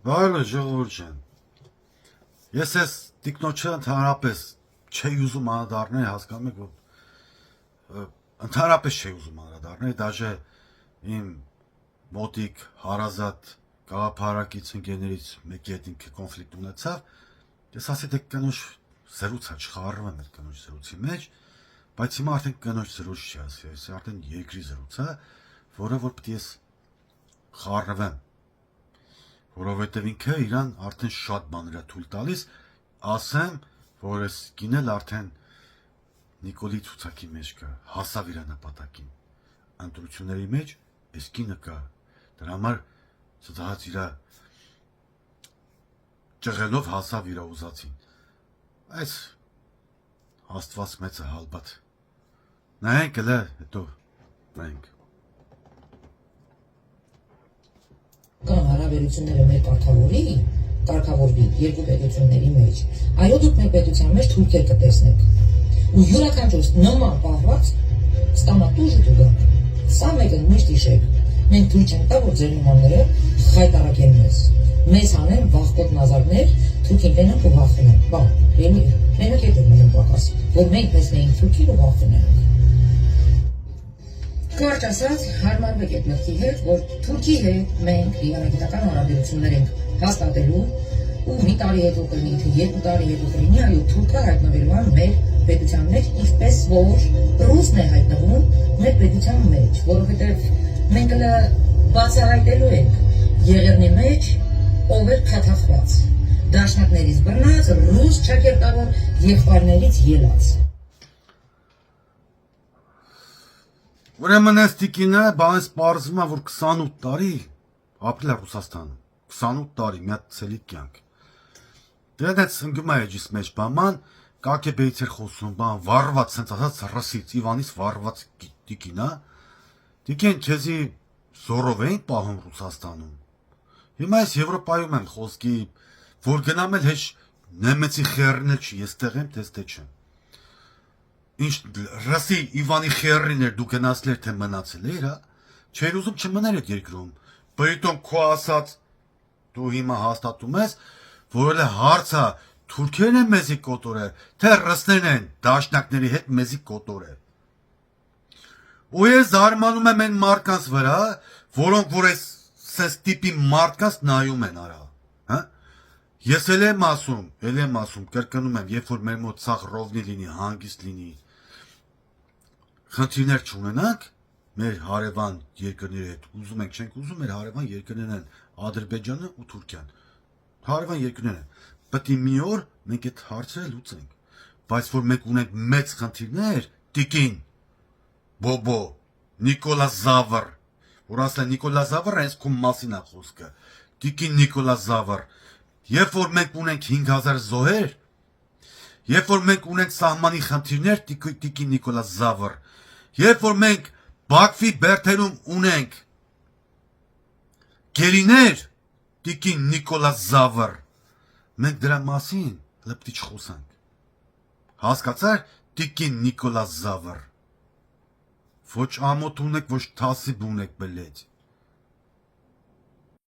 Բարը ժողովուրդ ջան։ Ես ես տիկնոջը ընդհանրապես չի ուզում անդառնել, հասկանում եք, որ ընդհանրապես չի ուզում անդառնել, դաժե իմ մոտիկ հարազատ գաղափարակից ընկերներից մեկի հետ ինքը կոնֆլիկտ ունեցավ, ես ասի դե կնոջ զրուցա չխառնվում եմ այդ կնոջ զրուցի մեջ, բայց հիմա արդեն կնոջ զրույց չի ասի, այս արդեն երկրի զրույց է, որը որ պետք է ես խառնվեմ, որովհետև ինքը իրան արդեն շատ բաներ է թույլ տալիս, ասեմ, որ այս կինել արդեն Նիկոլի ցուցակի մեջ կա, հասավ իր նպատակին, ընտրությունների մեջ այս կինը կա, դրա համար ծծած իր ճղելով հասավ իր ուզածին, այս Աստված մեծ է հալբատ, նայենք էլ է, հետո նայենք։ Կան հարաբերությունները մեր կարգավորվի երկու պետությունների մեջ, այո դուք մեր պետության մեջ թուրքեր կտեսնեք, ու յուրաքանչյուր նման պահված ստանա տուժը դուգանք, սա մեկը միշտ իշեք, մենք թույլ չենք տա, որ ձեր նմանները խայտարակեն մեզ հանեն վախկոտ նազարներ, թուրքին տենանք ու վախվնենք, բա, մենակ ետ է մնում պակաս, որ մենք տեսնեինք թուրքին ու վախվնենք։ Կարճ ասած, հարմարվեք այդ մտքի հետ, որ Թուրքի հետ մենք դիվանագիտական հարաբերություններ ենք հաստատելու ու մի տարի հետո կլինի, թե 2 տարի հետո կլինի, այո, Թուրքը հայտնվելու է մեր պետության մեջ, ինչպես որ ռուսն է հայտնվում մեր պետության մեջ, որովհետև մենք բացահայտելու ենք եղերնի մեջ ով էր փաթաթված, դաշնակներից բռնած, ռուս ճակերտավոր եղբայրներից ելած։ Ուրեմն այս տիկինը բանս պարզվում է, որ 28 տարի ապրել է Ռուսաստանում, 28 տարի, մի հատ ցելի կյանք։ Դե դա ցնգում է էջիս մեջ բաման, կակեբեից էր խոսում, բան, վառված, սենց ասած ռսից, Իվանից վառված տիկին, տիկին քեզի զորով էին պահում Ռուսաստանում։ Հիմա այս Եվրոպայում են խոսքի, որ գնամ էլ հեչ նեմեցի խերն էլ չի, եստեղ եմ, դե չեմ։ Ինչ ռասի Իվանի խերին էր դու գնացել թե մնացել էր, չէր ուզում չմներ այդ երկրում, բրիտոն քո ասած դու հիմա հաստատում ես, որ էլ հարցը թուրքերն են մեզի կոտորել, թե ռուսներն են դաշնակների հետ մեզի կոտորել։ Ու ես զարմանում եմ այն մարդկանց վրա, որոնք որ այս տիպի մարդկանց նայում են արա, հա։ Ես էլ եմ ասում, կրկնում եմ, երբ որ մեր մոտ ցախ ռովնի լինի, հանգիստ լինի, խնդիրներ չունենանք մեր հարևան երկրների հետ, ուզում ենք, չենք ուզում, մեր հարևան երկրներն են Ադրբեջանը ու Թուրքիան, հարևան երկրներն են, պետք է մի օր մենք այդ հարցերը լուծենք, բայց որ մենք ունենք մեծ խնդիրներ, տիկին, բոբո, Նիկոլա Զավր, որ ասել Նիկոլա Զավրը հենց քո մասին է խոսքը, տիկին Նիկոլա Զավր, երբ որ մենք ունենք 5000 զոհեր, երբ որ մենք ունենք սահմանի խնդիրներ, տիկին Նիկոլա Զավր, երբ որ մենք Բաքվի բերդերում ունենք գերիներ, տիկին Նիկոլա Զավր, մենք դրա մասին լպտի չխոսանք, հասկացար տիկին Նիկոլա Զավր, ոչ ամոթ ունեք, ոչ թասիբ ունեք բլեď,